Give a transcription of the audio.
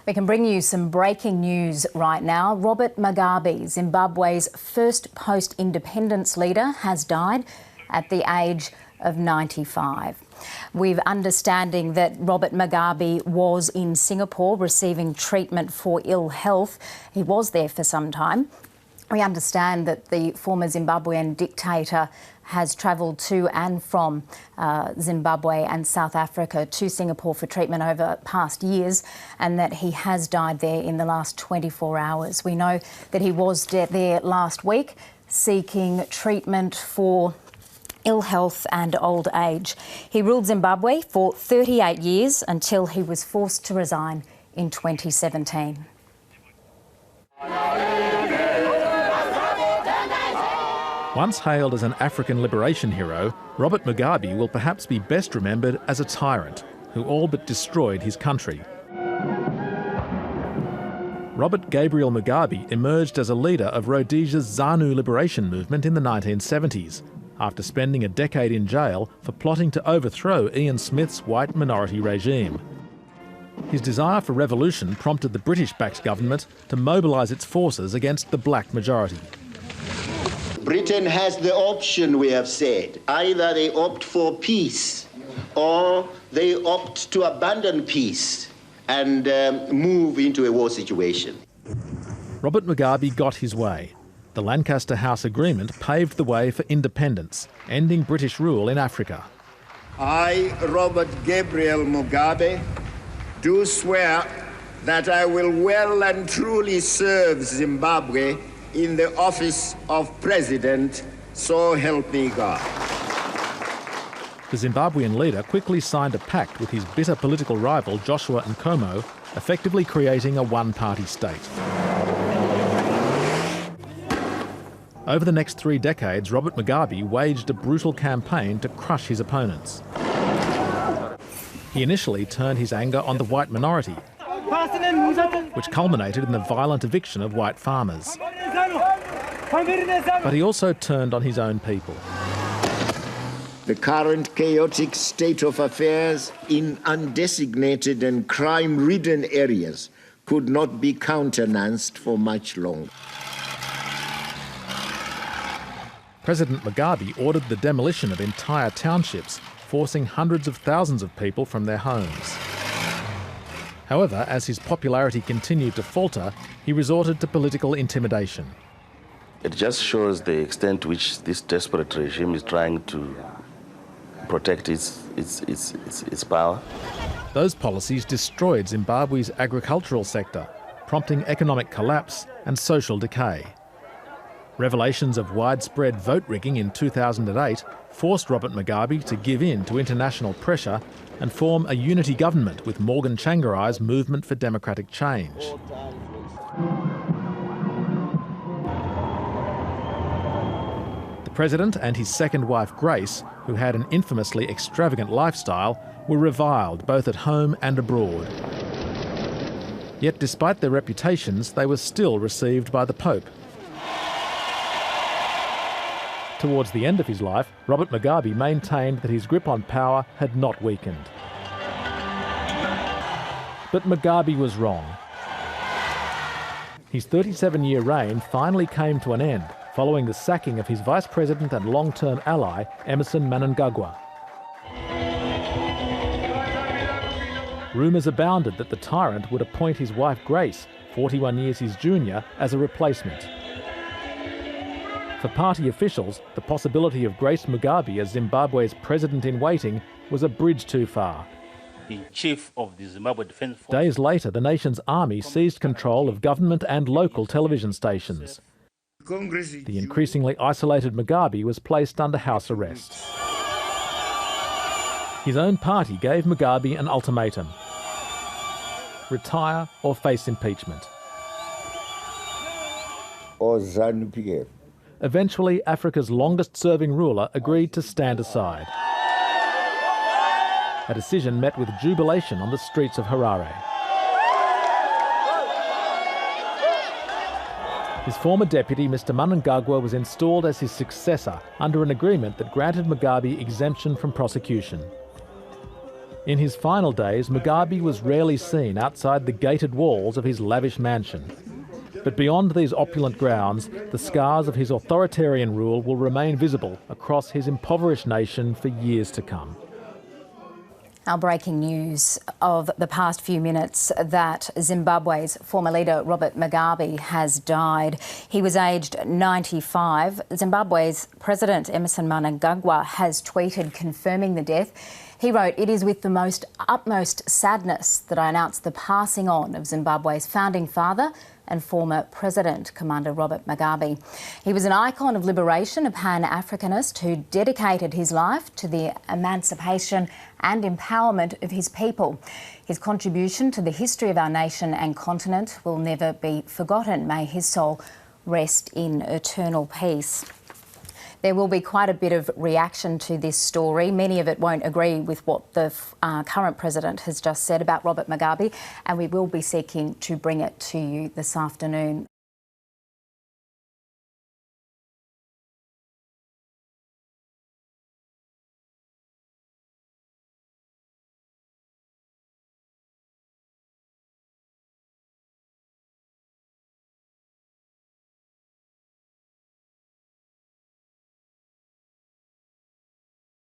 We can bring you some breaking news right now. Robert Mugabe, Zimbabwe's first post-independence leader, has died at the age of 95. We've understanding that Robert Mugabe was in Singapore receiving treatment for ill health. He was there for some time. We understand that the former Zimbabwean dictator has travelled to and from Zimbabwe and South Africa to Singapore for treatment over past years, and that he has died there in the last 24 hours. We know that he was there last week seeking treatment for ill health and old age. He ruled Zimbabwe for 38 years until he was forced to resign in 2017. Once hailed as an African liberation hero, Robert Mugabe will perhaps be best remembered as a tyrant who all but destroyed his country. Robert Gabriel Mugabe emerged as a leader of Rhodesia's ZANU liberation movement in the 1970s, after spending a decade in jail for plotting to overthrow Ian Smith's white minority regime. His desire for revolution prompted the British-backed government to mobilise its forces against the black majority. Britain has the option, we have said. Either they opt for peace or they opt to abandon peace and move into a war situation. Robert Mugabe got his way. The Lancaster House Agreement paved the way for independence, ending British rule in Africa. I, Robert Gabriel Mugabe, do swear that I will well and truly serve Zimbabwe in the office of President, so help me God. The Zimbabwean leader quickly signed a pact with his bitter political rival Joshua Nkomo, effectively creating a one-party state. Over the next 3 decades, Robert Mugabe waged a brutal campaign to crush his opponents. He initially turned his anger on the white minority, which culminated in the violent eviction of white farmers. But he also turned on his own people. The current chaotic state of affairs in undesignated and crime-ridden areas could not be countenanced for much longer. President Mugabe ordered the demolition of entire townships, forcing hundreds of thousands of people from their homes. However, as his popularity continued to falter, he resorted to political intimidation. It just shows the extent to which this desperate regime is trying to protect its power. Those policies destroyed Zimbabwe's agricultural sector, prompting economic collapse and social decay. Revelations of widespread vote rigging in 2008 forced Robert Mugabe to give in to international pressure and form a unity government with Morgan Tsvangirai's Movement for Democratic Change. The president and his second wife Grace, who had an infamously extravagant lifestyle, were reviled both at home and abroad. Yet despite their reputations, they were still received by the Pope. Towards the end of his life, Robert Mugabe maintained that his grip on power had not weakened. But Mugabe was wrong. His 37-year reign finally came to an end following the sacking of his vice president and long-term ally, Emmerson Mnangagwa. Rumours abounded that the tyrant would appoint his wife Grace, 41 years his junior, as a replacement. For party officials, the possibility of Grace Mugabe as Zimbabwe's president-in-waiting was a bridge too far. The chief of the Zimbabwe Defence Force. Days later, the nation's army seized control of government and local television stations. The increasingly isolated Mugabe was placed under house arrest. His own party gave Mugabe an ultimatum: retire or face impeachment. Eventually, Africa's longest-serving ruler agreed to stand aside. A decision met with jubilation on the streets of Harare. His former deputy, Mr Mnangagwa, was installed as his successor under an agreement that granted Mugabe exemption from prosecution. In his final days, Mugabe was rarely seen outside the gated walls of his lavish mansion. But beyond these opulent grounds, the scars of his authoritarian rule will remain visible across his impoverished nation for years to come. Our breaking news of the past few minutes that Zimbabwe's former leader Robert Mugabe has died. He was aged 95. Zimbabwe's President Emmerson Mnangagwa has tweeted confirming the death. He wrote, "It is with the utmost sadness that I announce the passing on of Zimbabwe's founding father and former President, Commander Robert Mugabe. He was an icon of liberation, a pan-Africanist who dedicated his life to the emancipation and empowerment of his people. His contribution to the history of our nation and continent will never be forgotten. May his soul rest in eternal peace." There will be quite a bit of reaction to this story. Many of it won't agree with what the current president has just said about Robert Mugabe, and we will be seeking to bring it to you this afternoon.